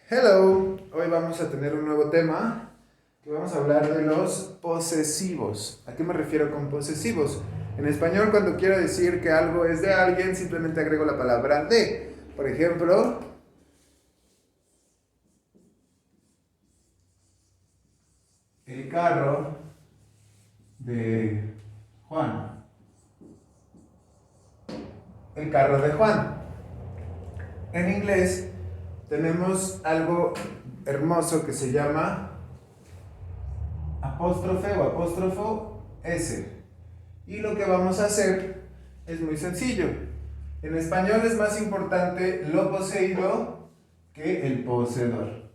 Hello, hoy vamos a tener un nuevo tema que vamos a hablar de los posesivos. ¿A qué me refiero con posesivos? En español, cuando quiero decir que algo es de alguien, simplemente agrego la palabra de. Por ejemplo, el carro de Juan. El carro de Juan. En inglés tenemos algo hermoso que se llama apóstrofe o apóstrofo S. Y lo que vamos a hacer es muy sencillo. En español es más importante lo poseído que el poseedor.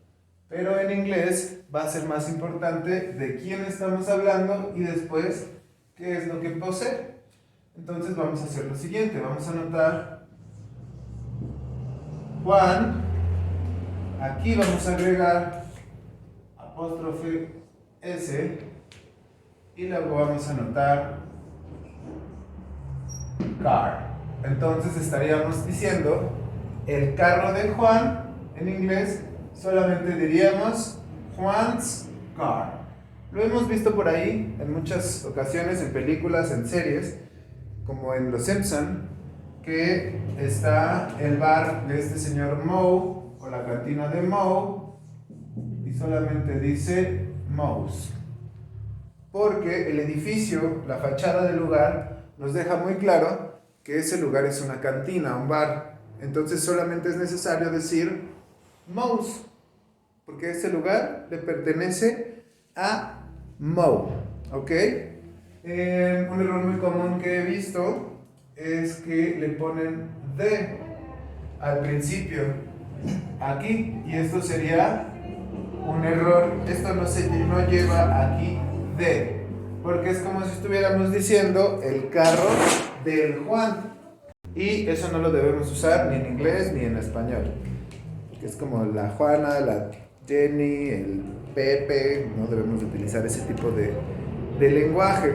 Pero en inglés va a ser más importante de quién estamos hablando y después qué es lo que posee. Entonces vamos a hacer lo siguiente. Vamos a anotar Juan. Aquí vamos a agregar apóstrofe S. Y luego vamos a anotar car. Entonces estaríamos diciendo el carro de Juan. En inglés solamente diríamos Juan's car. Lo hemos visto por ahí en muchas ocasiones, en películas, en series, como en Los Simpson, que está el bar de este señor Moe o la cantina de Moe y solamente dice Moe's, porque el edificio, la fachada del lugar nos deja muy claro que ese lugar es una cantina, un bar. Entonces solamente es necesario decir Moe's, porque este lugar le pertenece a Moe, ¿ok? Un error muy común que he visto es que le ponen de al principio aquí, y esto sería un error. Esto no lleva aquí de, porque es como si estuviéramos diciendo el carro del Juan, y eso no lo debemos usar ni en inglés ni en español, que es como la Juana, la Jenny, el Pepe. No debemos utilizar ese tipo de lenguaje.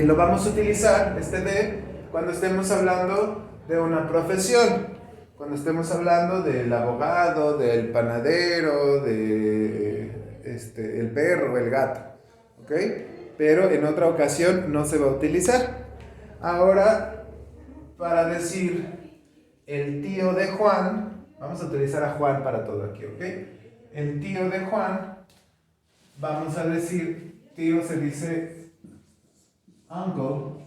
Lo vamos a utilizar, este de, cuando estemos hablando de una profesión, cuando estemos hablando del abogado, del panadero, el perro, el gato, ¿ok? Pero en otra ocasión no se va a utilizar. Ahora, para decir el tío de Juan, vamos a utilizar a Juan para todo aquí, ¿ok? El tío de Juan, vamos a decir, tío se dice uncle.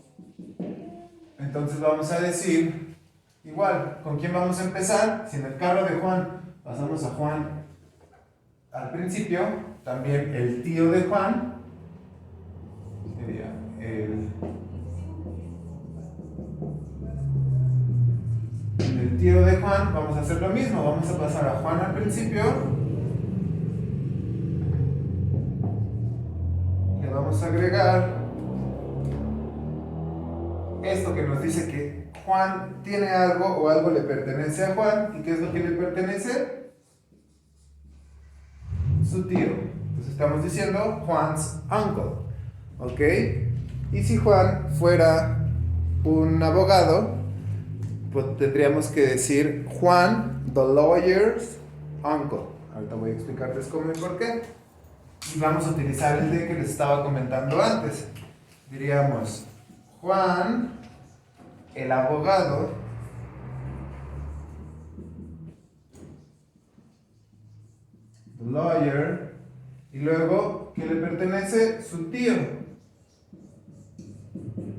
Entonces vamos a decir, igual, ¿con quién vamos a empezar? Si en el carro de Juan pasamos a Juan al principio, también el tío de Juan sería el tío de Juan. Vamos a hacer lo mismo, vamos a pasar a Juan al principio, le vamos a agregar esto que nos dice que Juan tiene algo o algo le pertenece a Juan. ¿Y qué es lo que le pertenece? Su tío. Entonces estamos diciendo Juan's uncle, ¿ok? Y si Juan fuera un abogado, pues tendríamos que decir Juan, the lawyer's uncle. Ahorita voy a explicarles cómo y por qué. Y vamos a utilizar el de que les estaba comentando antes. Diríamos Juan, el abogado, the lawyer, y luego, ¿qué le pertenece? Su tío,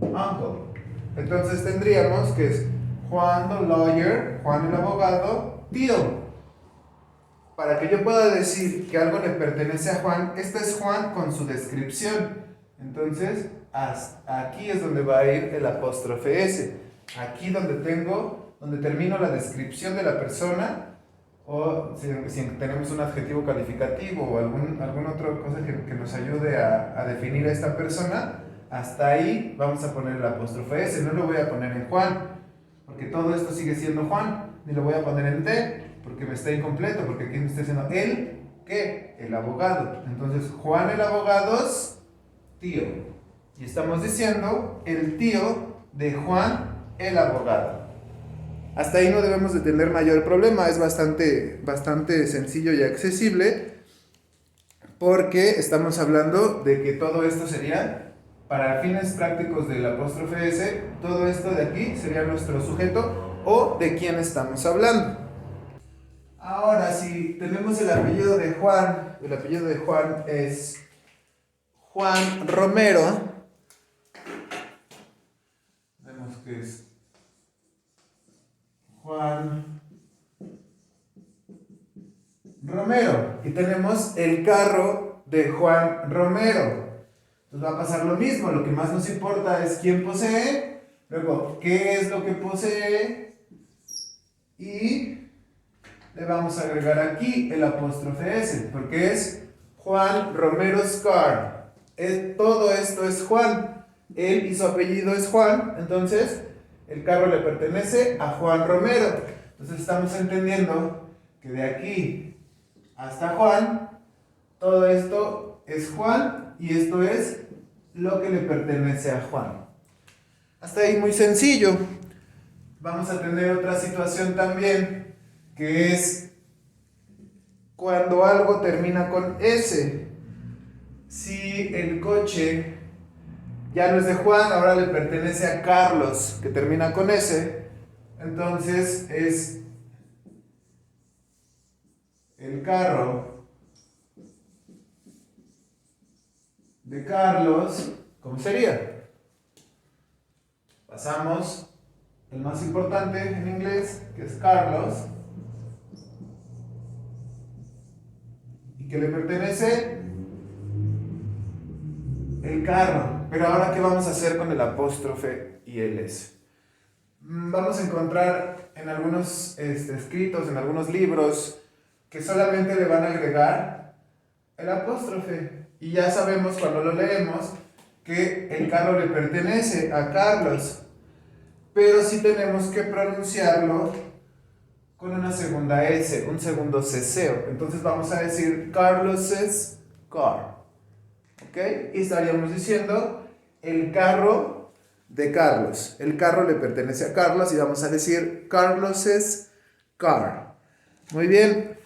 uncle. Entonces tendríamos que es Juan, the lawyer, Juan el abogado, tío. Para que yo pueda decir que algo le pertenece a Juan, este es Juan con su descripción. Entonces, aquí es donde va a ir el apóstrofe S. Aquí donde termino la descripción de la persona, o si tenemos un adjetivo calificativo o alguna otra cosa que nos ayude a definir a esta persona, hasta ahí vamos a poner el apóstrofe S. No lo voy a poner en Juan, porque todo esto sigue siendo Juan, ni lo voy a poner en T, porque me está incompleto, porque aquí me está diciendo él, ¿qué? El abogado. Entonces, Juan el abogado's tío. Y estamos diciendo el tío de Juan el abogado. Hasta ahí no debemos de tener mayor problema, es bastante sencillo y accesible, porque estamos hablando de que todo esto sería, para fines prácticos del apóstrofe S, todo esto de aquí sería nuestro sujeto o de quién estamos hablando. Ahora, si tenemos el apellido de Juan, el apellido de Juan es Juan Romero, vemos que es Juan Romero, y tenemos el carro de Juan Romero. Entonces va a pasar lo mismo, lo que más nos importa es quién posee, luego qué es lo que posee, y le vamos a agregar aquí el apóstrofe S, porque es Juan Romero's car. Todo esto es Juan. Él y su apellido es Juan, entonces el carro le pertenece a Juan Romero. Entonces estamos entendiendo que de aquí hasta Juan, todo esto es Juan y esto es lo que le pertenece a Juan. Hasta ahí muy sencillo. Vamos a tener otra situación también, que es cuando algo termina con S. Si el coche ya no es de Juan, ahora le pertenece a Carlos, que termina con S, entonces es el carro de Carlos. ¿Cómo sería? Pasamos el más importante en inglés, que es Carlos, y que le pertenece el carro. Pero ahora, ¿qué vamos a hacer con el apóstrofe y el S? Vamos a encontrar en algunos escritos, en algunos libros, que solamente le van a agregar el apóstrofe. Y ya sabemos cuando lo leemos que el carro le pertenece a Carlos. Pero sí tenemos que pronunciarlo con una segunda S, un segundo ceseo. Entonces vamos a decir Carlos's car. ¿Ok? Y estaríamos diciendo el carro de Carlos. El carro le pertenece a Carlos y vamos a decir Carlos's car. Muy bien.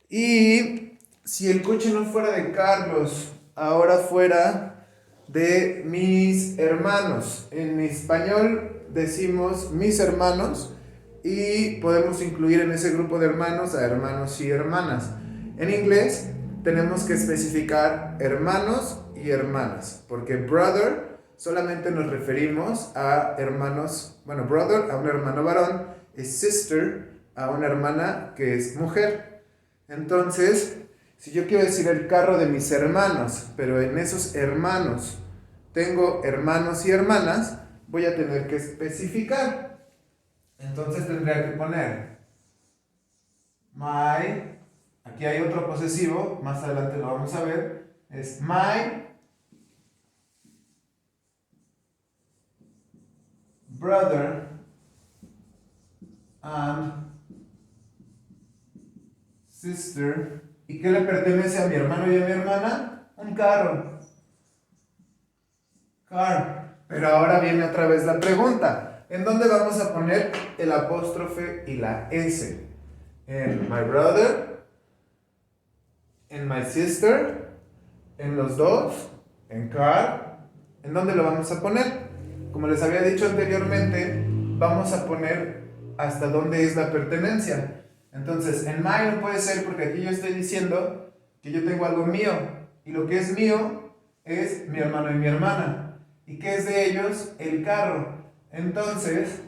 Y si el coche no fuera de Carlos, ahora fuera de mis hermanos. En español decimos mis hermanos y podemos incluir en ese grupo de hermanos a hermanos y hermanas. En inglés tenemos que especificar hermanos y hermanas, porque brother solamente nos referimos a hermanos, bueno, brother a un hermano varón, y sister a una hermana que es mujer. Entonces, si yo quiero decir el carro de mis hermanos, pero en esos hermanos tengo hermanos y hermanas, voy a tener que especificar. Entonces tendría que poner my, aquí hay otro posesivo, más adelante lo vamos a ver, es my brother and sister. ¿Y qué le pertenece a mi hermano y a mi hermana? Un carro. Car. Pero ahora viene otra vez la pregunta. ¿En dónde vamos a poner el apóstrofe y la S? ¿En my brother? ¿En my sister? ¿En los dos? ¿En car? ¿En dónde lo vamos a poner? Como les había dicho anteriormente, vamos a poner hasta dónde es la pertenencia. Entonces, en my no puede ser porque aquí yo estoy diciendo que yo tengo algo mío. Y lo que es mío es mi hermano y mi hermana. ¿Y qué es de ellos? El carro. Entonces,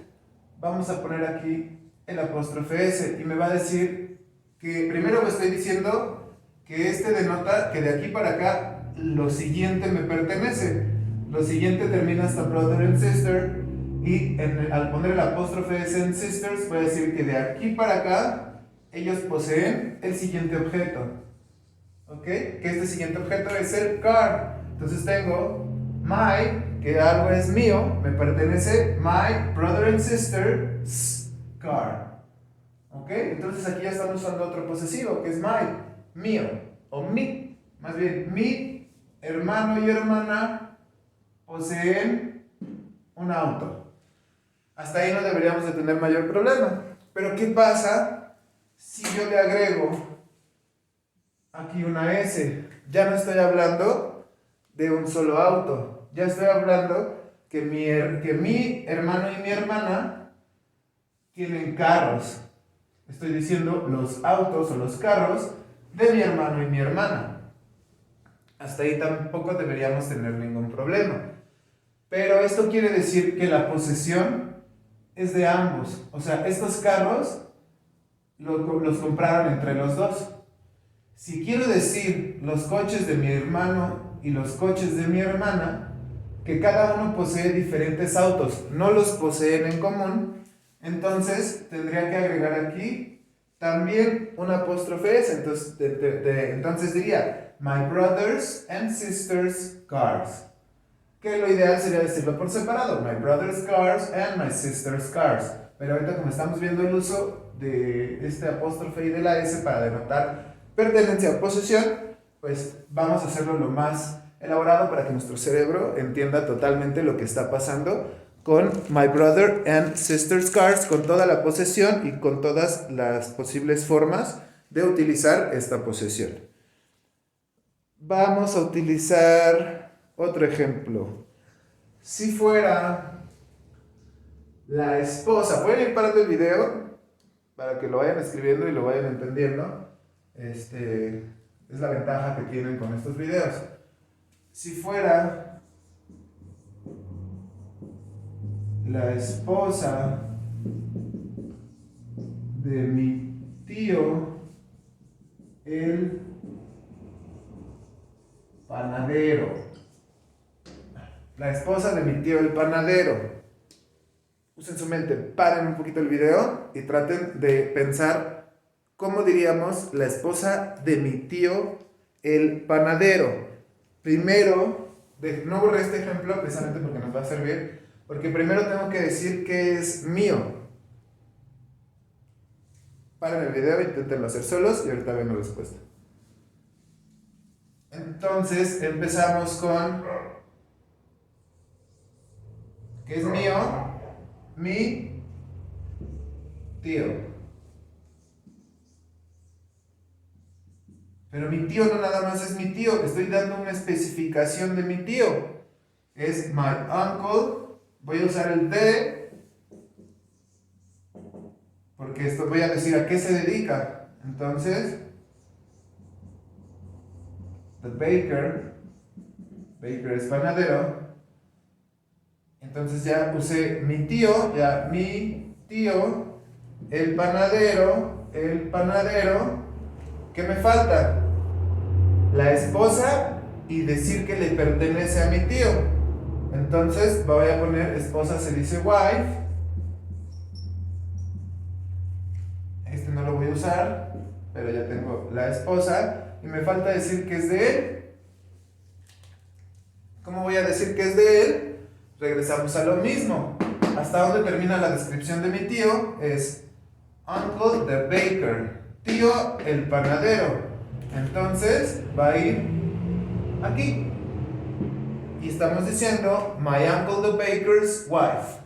vamos a poner aquí el apóstrofe S. Y me va a decir que primero me estoy diciendo que este denota que de aquí para acá lo siguiente me pertenece. Lo siguiente termina hasta brother and sister. Y al poner el apóstrofe S en sisters, voy a decir que de aquí para acá ellos poseen el siguiente objeto. ¿Ok? Que este siguiente objeto es el car. Entonces tengo my, que algo es mío, me pertenece my brother and sister's car. ¿Ok? Entonces aquí ya estamos usando otro posesivo, que es my, mío, o mi. Más bien, mi hermano y hermana poseen un auto. Hasta ahí no deberíamos de tener mayor problema. Pero ¿qué pasa si yo le agrego aquí una S? Ya no estoy hablando de un solo auto. Ya estoy hablando que mi hermano y mi hermana tienen carros. Estoy diciendo los autos o los carros de mi hermano y mi hermana. Hasta ahí tampoco deberíamos tener ningún problema. Pero esto quiere decir que la posesión es de ambos. O sea, estos carros los compraron entre los dos. Si quiero decir los coches de mi hermano y los coches de mi hermana, que cada uno posee diferentes autos, no los poseen en común, entonces tendría que agregar aquí también una apóstrofe S. Entonces diría my brothers and sisters cars. Que lo ideal sería decirlo por separado, my brother's cars and my sister's cars. Pero ahorita como estamos viendo el uso de este apóstrofe y de la S para denotar pertenencia o posesión, pues vamos a hacerlo lo más elaborado para que nuestro cerebro entienda totalmente lo que está pasando con my brother and sister's cars, con toda la posesión y con todas las posibles formas de utilizar esta posesión. Vamos a utilizar otro ejemplo. Si fuera la esposa, pueden ir parando el video para que lo vayan escribiendo y lo vayan entendiendo. Es la ventaja que tienen con estos videos. Si fuera la esposa de mi tío, el panadero. La esposa de mi tío, el panadero. Usen su mente, paren un poquito el video y traten de pensar cómo diríamos la esposa de mi tío, el panadero. Primero, no borré este ejemplo precisamente porque nos va a servir, porque primero tengo que decir que es mío. Paren el video, inténtenlo hacer solos y ahorita ven la respuesta. Entonces empezamos con ¿qué es mío? Mi tío. Pero mi tío no nada más es mi tío, estoy dando una especificación de mi tío. Es my uncle, voy a usar el de, porque esto voy a decir a qué se dedica. Entonces, the baker es panadero. Entonces ya usé mi tío, el panadero. ¿Qué me falta? La esposa y decir que le pertenece a mi tío. Entonces voy a poner esposa, se dice wife. Este no lo voy a usar, pero ya tengo la esposa. Y me falta decir que es de él. ¿Cómo voy a decir que es de él? Regresamos a lo mismo. ¿Hasta dónde termina la descripción de mi tío? Es uncle the baker, tío el panadero. Entonces va a ir aquí. Y estamos diciendo my uncle the baker's wife,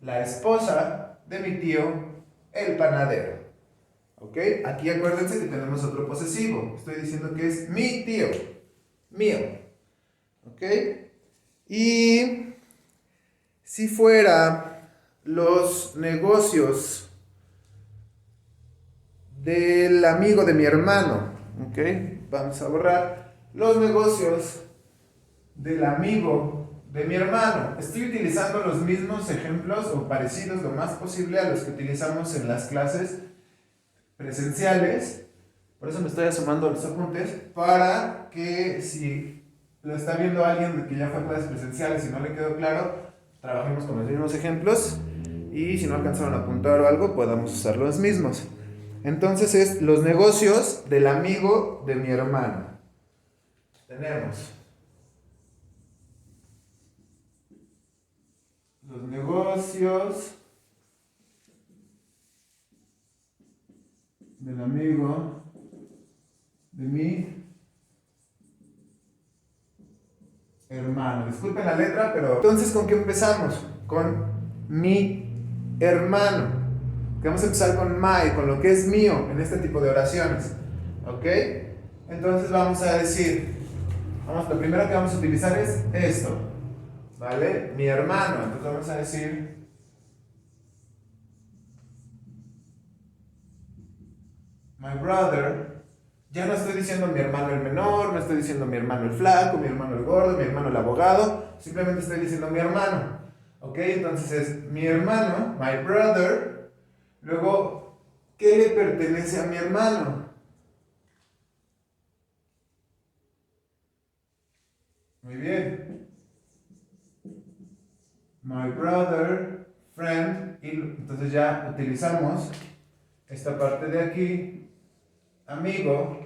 la esposa de mi tío el panadero. ¿Ok? Aquí acuérdense que tenemos otro posesivo. Estoy diciendo que es mi tío, mío. ¿Ok? Y si fuera los negocios del amigo de mi hermano, ¿ok? Vamos a borrar los negocios del amigo de mi hermano. Estoy utilizando los mismos ejemplos o parecidos lo más posible a los que utilizamos en las clases presenciales. Por eso me estoy asomando a los apuntes, para que si lo está viendo alguien que ya fue a clases presenciales y no le quedó claro, trabajemos con los mismos ejemplos y si no alcanzaron a apuntar o algo, podamos usar los mismos. Entonces es los negocios del amigo de mi hermano. Tenemos los negocios del amigo de mi hermano. Disculpen la letra, pero entonces ¿con qué empezamos? Con mi hermano. Que vamos a empezar con my, con lo que es mío en este tipo de oraciones. ¿Ok? Entonces vamos a decir, lo primero que vamos a utilizar es esto. ¿Vale? Mi hermano. Entonces vamos a decir my brother. Ya no estoy diciendo mi hermano el menor, no estoy diciendo mi hermano el flaco, mi hermano el gordo, mi hermano el abogado. Simplemente estoy diciendo mi hermano. ¿Ok? Entonces es mi hermano, my brother. Luego, ¿qué le pertenece a mi hermano? Muy bien. My brother, friend. Y entonces ya utilizamos esta parte de aquí, amigo.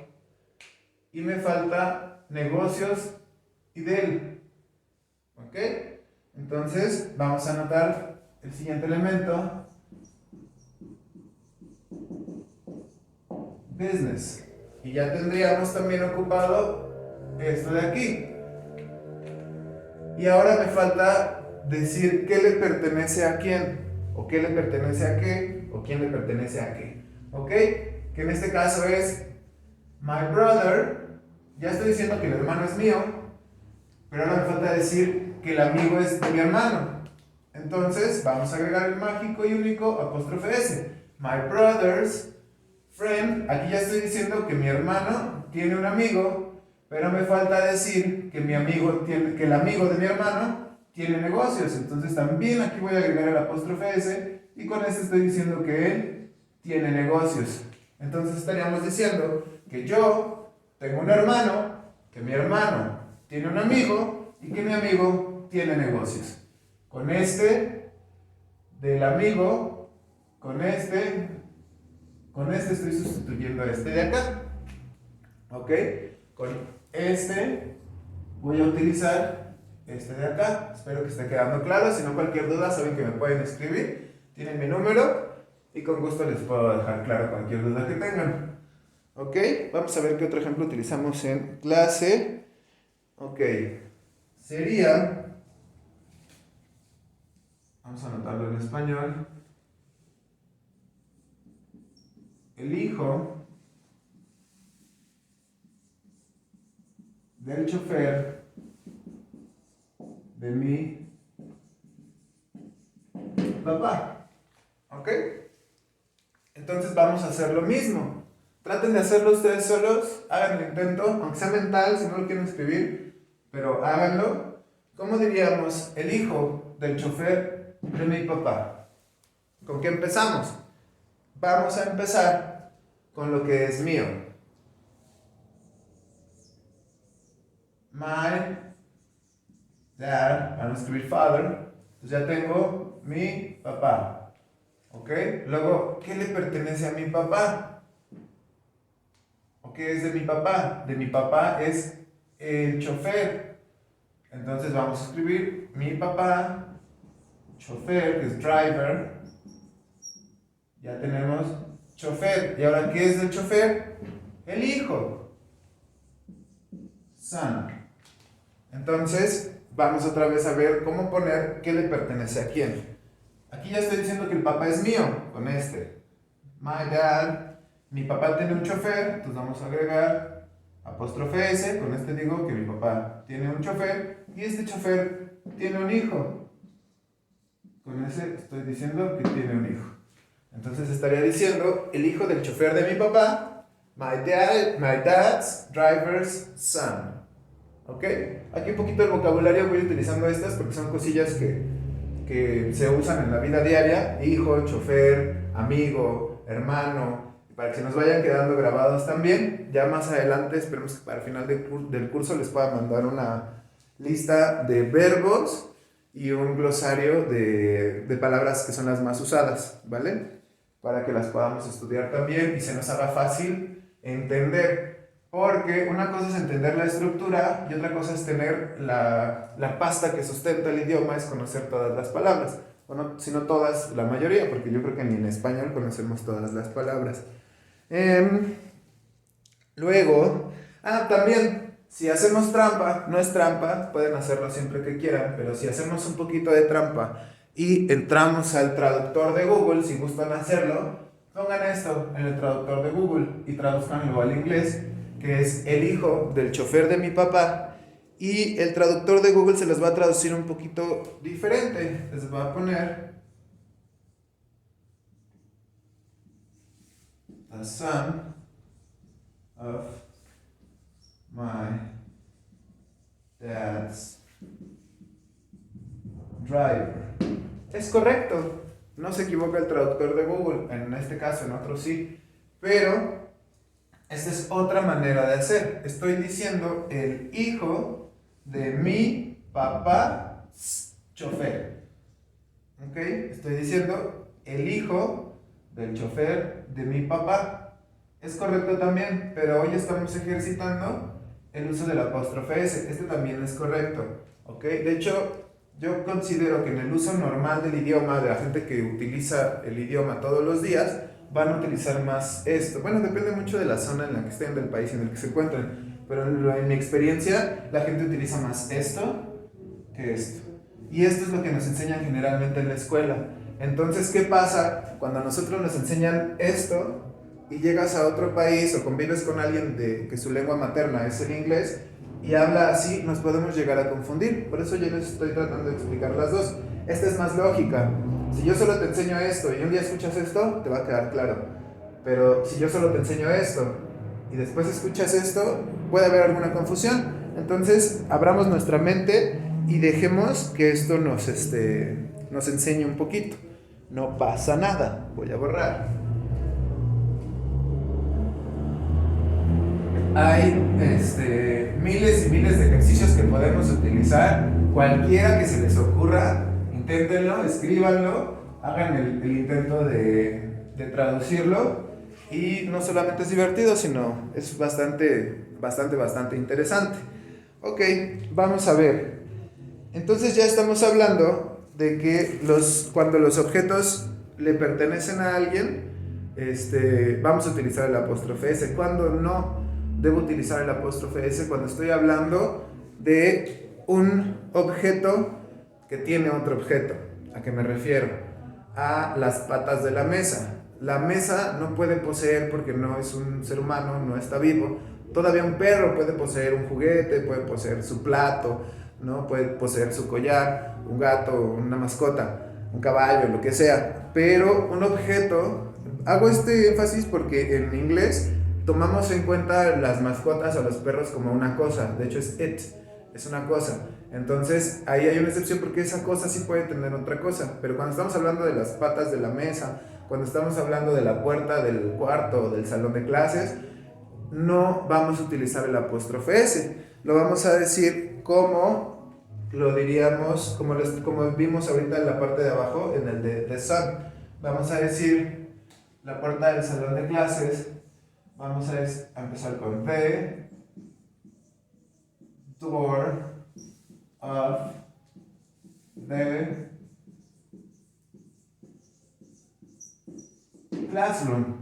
Y me falta negocios y de él. ¿Ok? Entonces vamos a anotar el siguiente elemento. Business. Y ya tendríamos también ocupado esto de aquí. Y ahora me falta decir qué le pertenece a quién. O qué le pertenece a qué. O quién le pertenece a qué. ¿Ok? Que en este caso es my brother. Ya estoy diciendo que el hermano es mío, pero ahora me falta decir que el amigo es de mi hermano. Entonces vamos a agregar el mágico y único apóstrofe S. My brother's friend. Aquí ya estoy diciendo que mi hermano tiene un amigo, pero me falta decir que que el amigo de mi hermano tiene negocios. Entonces también aquí voy a agregar el apóstrofe S y con esto estoy diciendo que él tiene negocios. Entonces estaríamos diciendo que yo tengo un hermano, que mi hermano tiene un amigo y que mi amigo tiene negocios. Con este del amigo, con este estoy sustituyendo a este de acá. ¿Ok? Con este voy a utilizar este de acá. Espero que esté quedando claro. Si no, cualquier duda saben que me pueden escribir. Tienen mi número y con gusto les puedo dejar claro cualquier duda que tengan. Ok, vamos a ver qué otro ejemplo utilizamos en clase. Ok, sería, vamos a anotarlo en español, el hijo del chofer de mi papá. ¿Ok? Entonces vamos a hacer lo mismo. Traten de hacerlo ustedes solos, hagan el intento, aunque sea mental, si no lo quieren escribir, pero háganlo. ¿Cómo diríamos el hijo del chofer de mi papá? ¿Con qué empezamos? Vamos a empezar con lo que es mío. My dad, vamos a escribir father, entonces ya tengo mi papá. ¿Ok? Luego, ¿qué le pertenece a mi papá? ¿O qué es de mi papá? De mi papá es el chofer. Entonces vamos a escribir mi papá, chofer, que es driver. Ya tenemos chofer. ¿Y ahora qué es del chofer? El hijo. Son. Entonces, vamos otra vez a ver cómo poner qué le pertenece a quién. Aquí ya estoy diciendo que el papá es mío, con este. My dad. Mi papá tiene un chofer, entonces vamos a agregar apóstrofe S. Con este digo que mi papá tiene un chofer y este chofer tiene un hijo. Con ese estoy diciendo que tiene un hijo. Entonces estaría diciendo el hijo del chofer de mi papá, my dad's driver's son. ¿Ok? Aquí un poquito el vocabulario voy utilizando estas porque son cosillas que se usan en la vida diaria. Hijo, chofer, amigo, hermano, para que se nos vayan quedando grabados también. Ya más adelante, esperemos que para el final del curso les pueda mandar una lista de verbos y un glosario de palabras que son las más usadas, ¿vale? Para que las podamos estudiar también y se nos haga fácil entender. Porque una cosa es entender la estructura y otra cosa es tener la pasta que sustenta el idioma, es conocer todas las palabras. Bueno, si no todas, la mayoría, porque yo creo que ni en español conocemos todas las palabras. Luego, también, si hacemos trampa, no es trampa, pueden hacerlo siempre que quieran, pero si hacemos un poquito de trampa y entramos al traductor de Google. Si gustan hacerlo, pongan esto en el traductor de Google y traduzcanlo al inglés, que es el hijo del chofer de mi papá, y el traductor de Google se los va a traducir un poquito diferente. Les voy a poner the son of my dad's driver. Es correcto, no se equivoca el traductor de Google, en este caso, en otros sí, pero esta es otra manera de hacer. Estoy diciendo el hijo de mi papá chofer. ¿Ok? Estoy diciendo el hijo del chofer de mi papá. Es correcto también, pero hoy estamos ejercitando el uso del apóstrofe S. Este también es correcto. ¿Ok? De hecho, yo considero que en el uso normal del idioma, de la gente que utiliza el idioma todos los días, van a utilizar más esto. Bueno, depende mucho de la zona en la que estén, del país en el que se encuentren, pero en mi experiencia la gente utiliza más esto que esto. Y esto es lo que nos enseñan generalmente en la escuela. Entonces, ¿qué pasa cuando a nosotros nos enseñan esto y llegas a otro país o convives con alguien que su lengua materna es el inglés y habla así? Nos podemos llegar a confundir. Por eso yo les estoy tratando de explicar las dos. Esta es más lógica. Si yo solo te enseño esto y un día escuchas esto, te va a quedar claro. Pero si yo solo te enseño esto y después escuchas esto, puede haber alguna confusión. Entonces, abramos nuestra mente y dejemos que esto nos enseñe un poquito. No pasa nada. Voy a borrar. Hay miles y miles de ejercicios que podemos utilizar. Cualquiera que se les ocurra, inténtenlo, escríbanlo, hagan el intento de traducirlo. Y no solamente es divertido, sino es bastante interesante. Ok, vamos a ver. Entonces ya estamos hablando de que cuando los objetos le pertenecen a alguien, vamos a utilizar el apóstrofe S. Cuando no debo utilizar el apóstrofe S, cuando estoy hablando de un objeto que tiene otro objeto. ¿A qué me refiero? A las patas de la mesa. La mesa no puede poseer, porque no es un ser humano, no está vivo. Todavía un perro puede poseer un juguete, puede poseer su plato, ¿no? Puede poseer su collar, un gato, una mascota, un caballo, lo que sea. Pero un objeto, hago este énfasis porque en inglés tomamos en cuenta las mascotas o los perros como una cosa. De hecho es una cosa. Entonces ahí hay una excepción, porque esa cosa sí puede tener otra cosa. Pero cuando estamos hablando de las patas de la mesa, cuando estamos hablando de la puerta del cuarto o del salón de clases, no vamos a utilizar el apóstrofe S. Lo vamos a decir como lo diríamos, como vimos ahorita en la parte de abajo, en el de son. Vamos a decir la puerta del salón de clases. Vamos a empezar con the door of the classroom.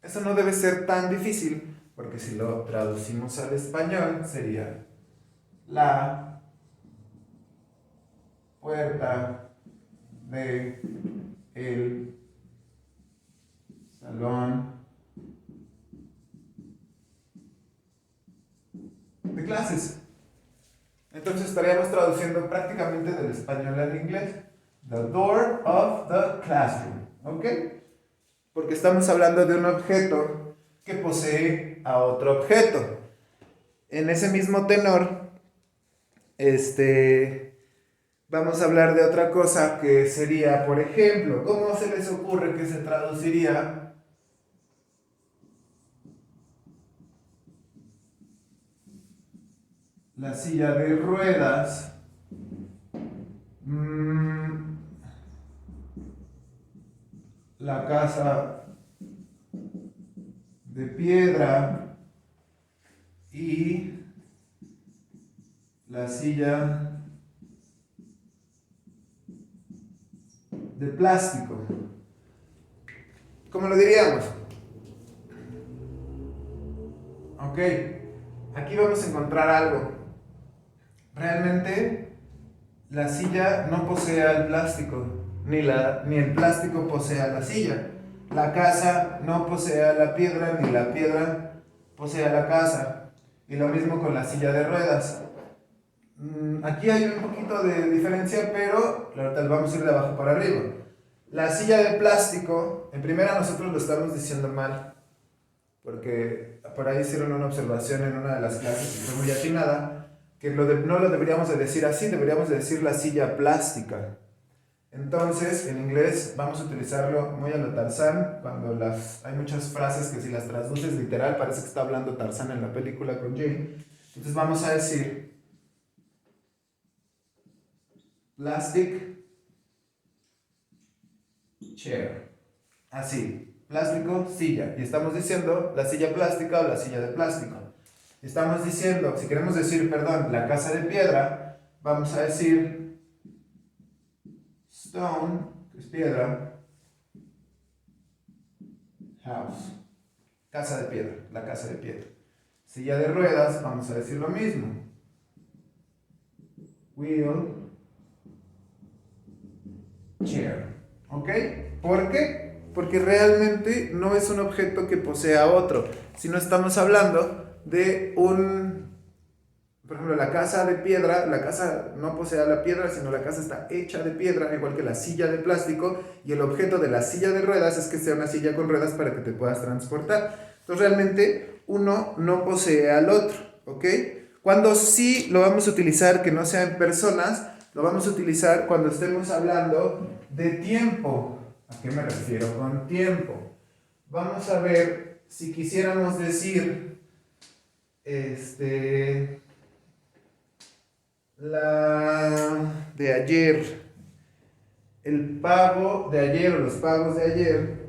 Eso no debe ser tan difícil, porque si lo traducimos al español sería la puerta de el salón de clases. Entonces estaríamos traduciendo prácticamente del español al inglés. The door of the classroom. ¿Ok? Porque estamos hablando de un objeto que posee a otro objeto. En ese mismo tenor, vamos a hablar de otra cosa, que sería, por ejemplo, ¿cómo se les ocurre que se traduciría la silla de ruedas? La casa de piedra y la silla de plástico. ¿Cómo lo diríamos? Ok, aquí vamos a encontrar algo. Realmente la silla no posee al plástico, ni el plástico posee a la silla. La casa no posee a la piedra, ni la piedra posee a la casa. Y lo mismo con la silla de ruedas. Aquí hay un poquito de diferencia, pero ahorita vamos a ir de abajo para arriba. La silla de plástico, en primera nosotros lo estamos diciendo mal, porque por ahí hicieron una observación en una de las clases y fue muy atinada, que no lo deberíamos de decir así, deberíamos de decir la silla plástica. Entonces, en inglés vamos a utilizarlo muy a lo Tarzán, cuando hay muchas frases que si las traduces literal parece que está hablando Tarzán en la película con Jane. Entonces vamos a decir plastic chair. Así, plástico, silla. Y estamos diciendo la silla plástica o la silla de plástico. Estamos diciendo, si queremos decir, perdón, la casa de piedra, vamos a decir stone, que es piedra, house, casa de piedra, la casa de piedra. Silla de ruedas, vamos a decir lo mismo. Wheel, chair. ¿Ok? ¿Por qué? Porque realmente no es un objeto que posea otro, sino estamos hablando de por ejemplo, la casa de piedra, la casa no posee la piedra, sino la casa está hecha de piedra, igual que la silla de plástico, y el objeto de la silla de ruedas es que sea una silla con ruedas para que te puedas transportar. Entonces realmente uno no posee al otro, ¿ok? Cuando sí lo vamos a utilizar, que no sea en personas, lo vamos a utilizar cuando estemos hablando de tiempo. ¿A qué me refiero con tiempo? Vamos a ver si quisiéramos decir, la de ayer, el pago de ayer o los pagos de ayer,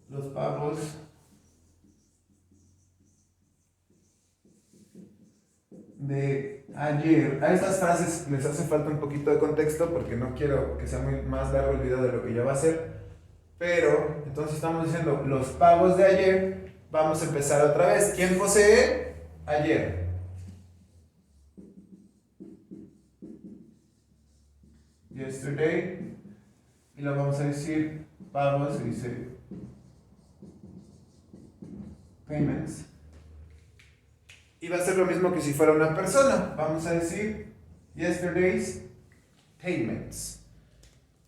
los pagos de ayer. A estas frases les hace falta un poquito de contexto porque no quiero que sea más largo el video de lo que ya va a ser. Pero, entonces estamos diciendo los pagos de ayer. Vamos a empezar otra vez. ¿Quién posee? Ayer. Yesterday. Y lo vamos a decir pagos, se dice payments. Y va a ser lo mismo que si fuera una persona. Vamos a decir yesterday's payments.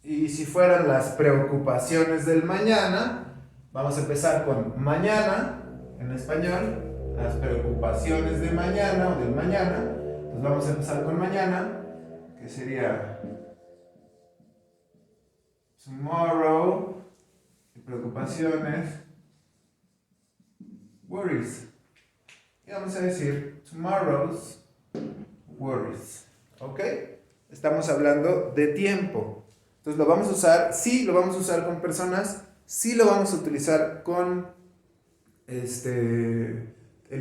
Y si fueran las preocupaciones del mañana, vamos a empezar con mañana, en español, las preocupaciones de mañana o del mañana. Entonces vamos a empezar con mañana, que sería tomorrow, preocupaciones, worries. Y vamos a decir tomorrow's worries. ¿Ok? Estamos hablando de tiempo. Entonces lo vamos a usar, sí lo vamos a usar con personas, sí lo vamos a utilizar con el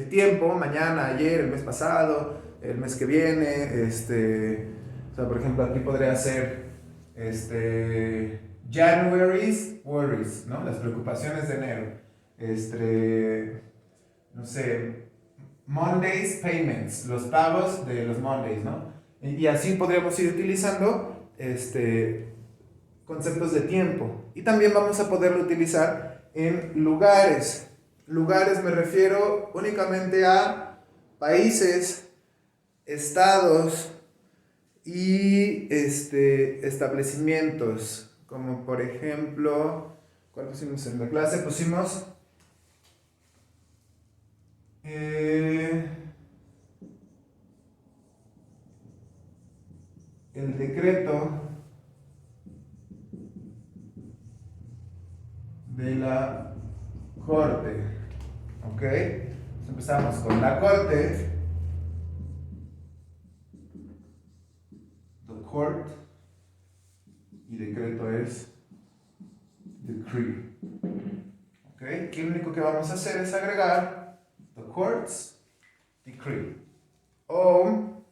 tiempo, mañana, ayer, el mes pasado, el mes que viene, o sea, por ejemplo, aquí podría ser January's worries, ¿no? Las preocupaciones de enero. No sé, Monday's payments, los pagos de los Mondays, ¿no? Y así podríamos ir utilizando conceptos de tiempo. Y también vamos a poderlo utilizar en lugares. Lugares me refiero únicamente a países, estados y establecimientos. Como por ejemplo, ¿cuál pusimos en la clase? Pusimos el decreto de la corte. ¿Ok? Entonces empezamos con la corte. The court. Y decreto es decree. ¿Ok? Aquí lo único que vamos a hacer es agregar the court's decree. O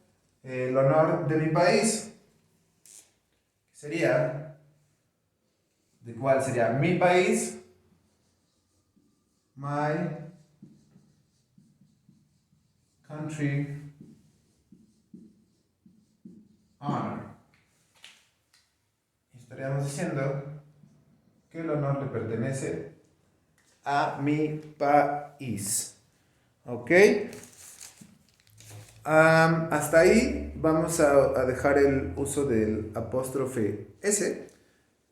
el honor de mi país. Sería, ¿de cuál sería? Mi país. My country. honor. Y estaríamos diciendo que el honor le pertenece a mi país. ¿Ok? Hasta ahí vamos a dejar el uso del apóstrofe S.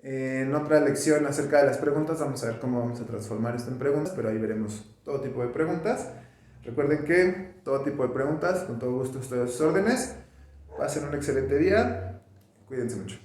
En otra lección acerca de las preguntas vamos a ver cómo vamos a transformar esto en preguntas, pero ahí veremos todo tipo de preguntas. Recuerden que todo tipo de preguntas, con todo gusto estoy a sus órdenes. Pasen un excelente día. Cuídense mucho.